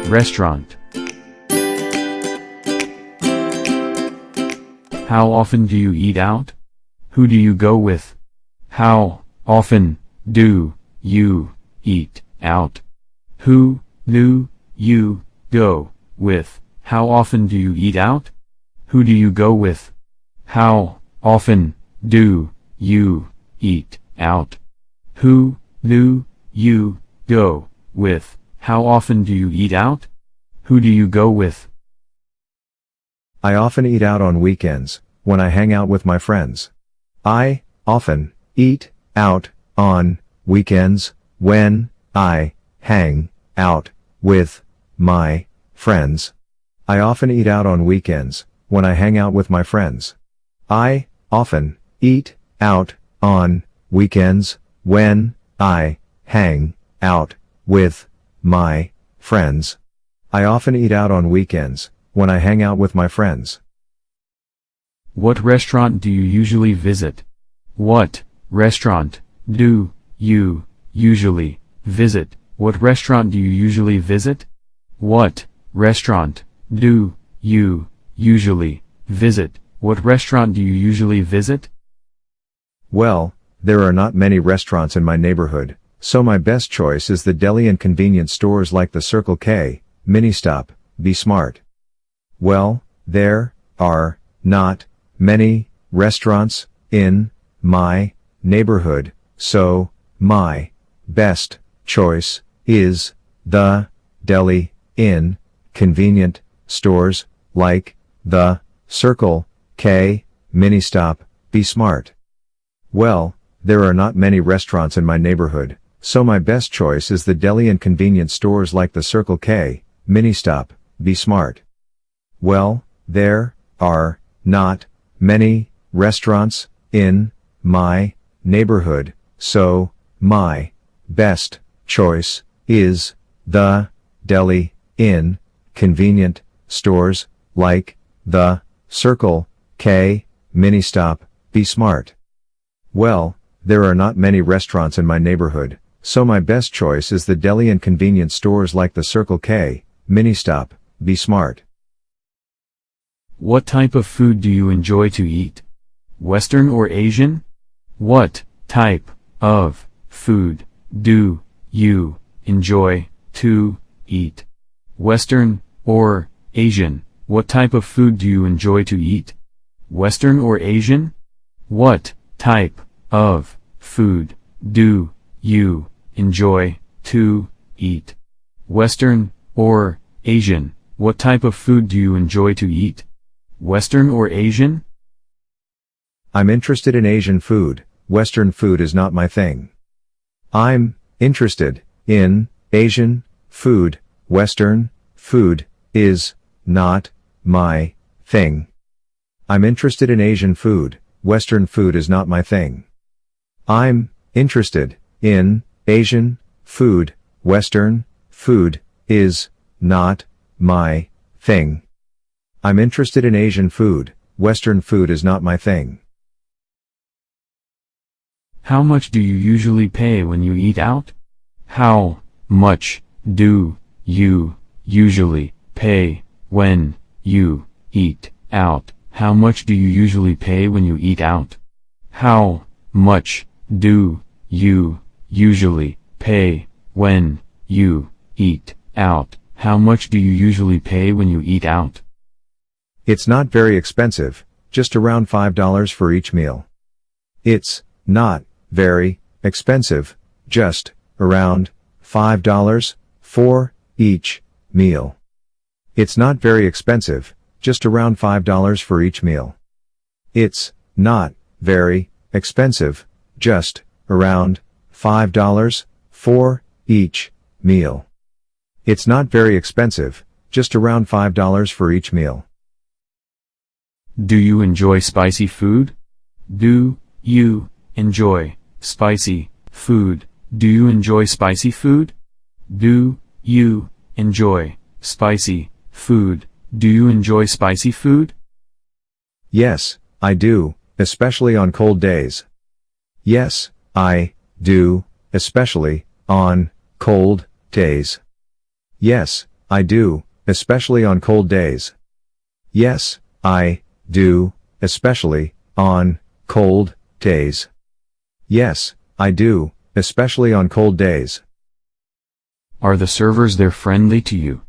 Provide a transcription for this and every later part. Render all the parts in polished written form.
Restaurant. How often do you eat out? Who do you go with? How often do you eat out? Who do you go with? How often do you eat out? Who do you go with? How often do you eat out? Who do you go with? How often do you eat out? Who do you go with? I often eat out on weekends, when I hang out with my friends. I often eat out on weekends, when I hang out with my friends. I often eat out on weekends, when I hang out with my friends. I often eat out on weekends, when I hang out with my friends. I often eat out on weekends, when I hang out with my friends. What restaurant do you usually visit? What restaurant do you usually visit? What restaurant do you usually visit? What restaurant do you usually visit? What restaurant do you usually visit? Well, there are not many restaurants in my neighborhood, so my best choice is the deli and convenience stores like the Circle K, Ministop, Be Smart. Well, there are not many restaurants in my neighborhood, so my best choice is the deli in convenient stores like the Circle K, Ministop, Be Smart. Well, there are not many restaurants in my neighborhood, so my best choice is the deli and convenience stores like the Circle K, Ministop, Be Smart. Well, there are not many restaurants in my neighborhood, so my best choice is the deli in convenient stores like the Circle K, Ministop, Be Smart. Well, there are not many restaurants in my neighborhood, so my best choice is the deli and convenience stores like the Circle K, Ministop, Be Smart. What type of food do you enjoy to eat? Western or Asian? What type of food do you enjoy to eat? Western or Asian? What type of food do you enjoy to eat? Western or Asian? What type of food do you enjoy to eat? Western or Asian? What type of food do you enjoy to eat? Western or Asian? I'm interested in Asian food. Western food is not my thing. I'm interested in Asian food. Western food is not my thing. I'm interested in Asian food. Western food is not my thing. I'm interested in Asian food. Western food is not my thing. I'm interested in Asian food. Western food is not my thing. How much do you usually pay when you eat out? How much do you usually pay when you eat out? How much do you usually pay when you eat out? How much do you usually pay when you eat out? How much do you usually pay when you eat out? It's not very expensive, just around $5 for each meal. It's not very expensive, just around $5 for each meal. It's not very expensive, just around $5 for each meal. It's not very expensive, just around $5 for each meal. It's not very expensive, just around $5 for each meal. Do you enjoy spicy food? Do you enjoy spicy food? Do you enjoy spicy food? Do you enjoy spicy food? Do you enjoy spicy food? Yes, I do, especially on cold days. Yes, I do, especially on cold days. Yes, I do, especially on cold days. Yes, I do, especially on cold days. Yes, I do, especially on cold days. Are the servers there friendly to you?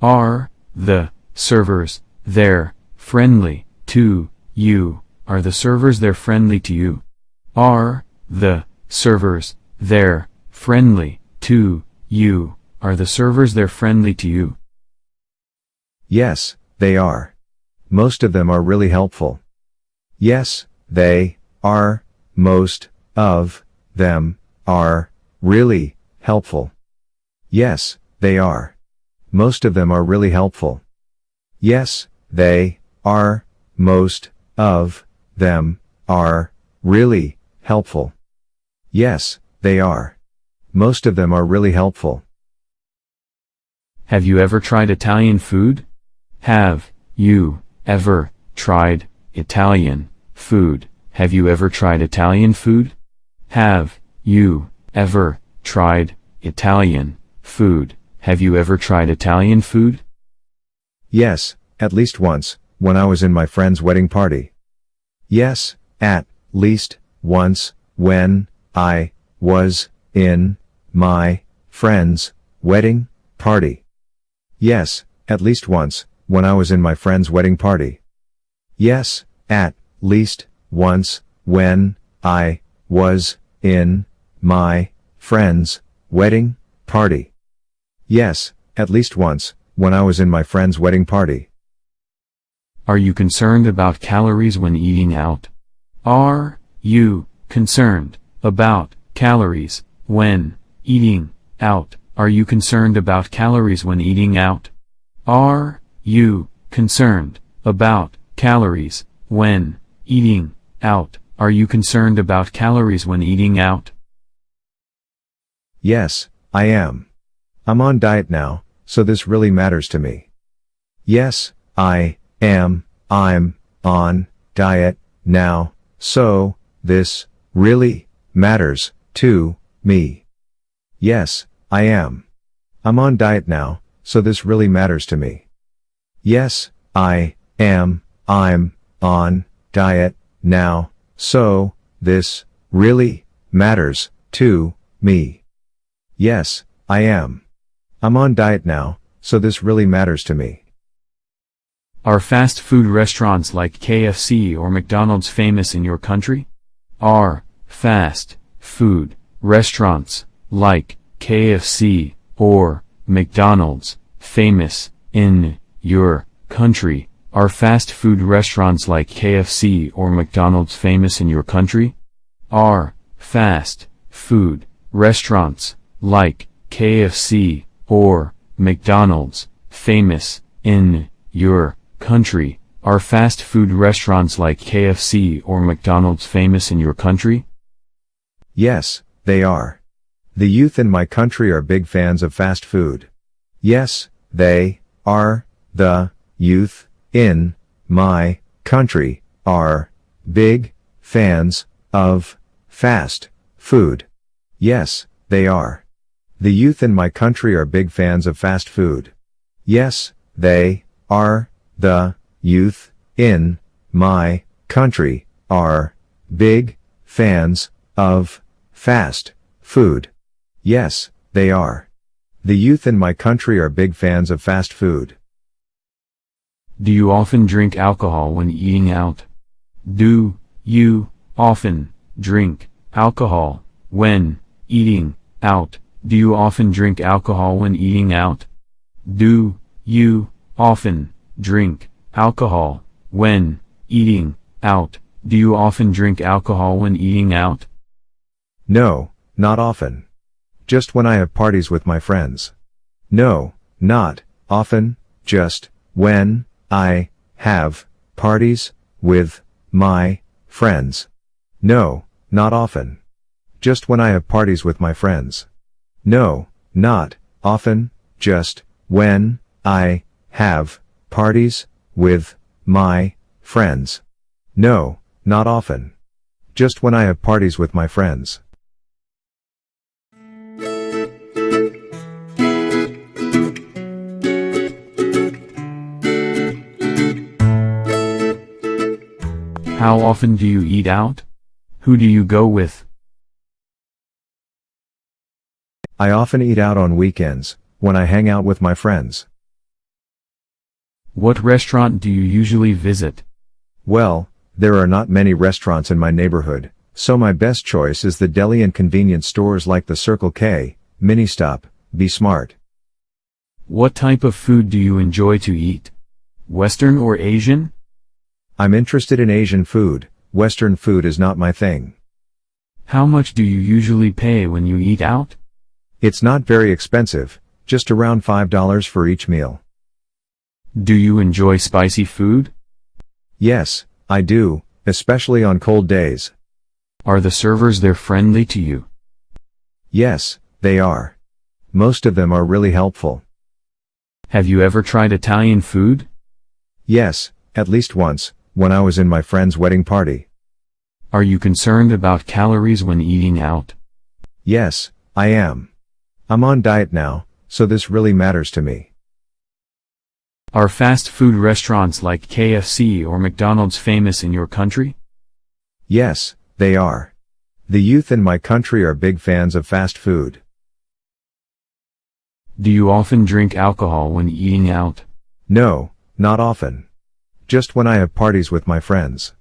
Are the servers there friendly to you? Are the servers there friendly to you? Are the servers there friendly to you? Are the servers there friendly to you? Yes, they are. Most of them are really helpful. Yes, they are. Most of them are really helpful. Yes, they are. Most of them are really helpful. Yes, they are. Most of them are really helpful. Yes, they are. Most of them are really helpful. Have you ever tried Italian food? Have you ever tried Italian food? Have you ever tried Italian food? Have you ever tried Italian food? Have you ever tried Italian food? Yes, at least once, when I was in my friend's wedding party. Yes, at least once, when I was in my friend's wedding party. Yes, at least once, when I was in my friend's wedding party. Yes, at least once, when I was in my friend's wedding party. Yes, at least once, when I was in my friend's wedding party. Are you concerned about calories when eating out? Are you concerned about calories when eating out? Are you concerned about calories when eating out? Are you concerned about calories when eating out? Are you concerned about calories when eating out? Yes, I am. I'm on diet now, so this really matters to me. Yes, I am. I'm on diet now, so this really matters to me. Yes, I am. I'm on diet now, so this really matters to me. Yes, I am. I'm on diet now, so this really matters to me. Yes, I am. I'm on diet now, so this really matters to me. Are fast food restaurants like KFC or McDonald's famous in your country? Are fast food restaurants like KFC or McDonald's famous in your country? Are fast food restaurants like KFC or McDonald's famous in your country? Are fast food restaurants like KFC or McDonald's famous in your country? Are fast food restaurants like KFC or McDonald's famous in your country? Yes, they are. The youth in my country are big fans of fast food. Yes, they are. The youth in my country are big fans of fast food. Yes, they are. The youth in my country are big fans of fast food. Yes, they are. The youth in my country are big fans of fast food. Yes, they are. The youth in my country are big fans of fast food. Do you often drink alcohol when eating out? Do you often drink alcohol when eating out? Do you often drink alcohol when eating out? Do you often drink alcohol when eating out? Do you often drink alcohol when eating out? No, not often. Just when I have parties with my friends. No, not often, just when I have parties with my friends. No, not often. Just when I have parties with my friends. No, not often, just when I have parties with my friends. No, not often. Just when I have parties with my friends. How often do you eat out? Who do you go with? I often eat out on weekends, when I hang out with my friends. What restaurant do you usually visit? Well, there are not many restaurants in my neighborhood, so my best choice is the deli and convenience stores like the Circle K, Mini Stop, Be Smart. What type of food do you enjoy to eat? Western or Asian? I'm interested in Asian food, Western food is not my thing. How much do you usually pay when you eat out? It's not very expensive, just around $5 for each meal. Do you enjoy spicy food? Yes, I do, especially on cold days. Are the servers there friendly to you? Yes, they are. Most of them are really helpful. Have you ever tried Italian food? Yes, at least once, when I was in my friend's wedding party. Are you concerned about calories when eating out? Yes, I am. I'm on diet now, so this really matters to me. Are fast food restaurants like KFC or McDonald's famous in your country? Yes, they are. The youth in my country are big fans of fast food. Do you often drink alcohol when eating out? No, not often. Just when I have parties with my friends.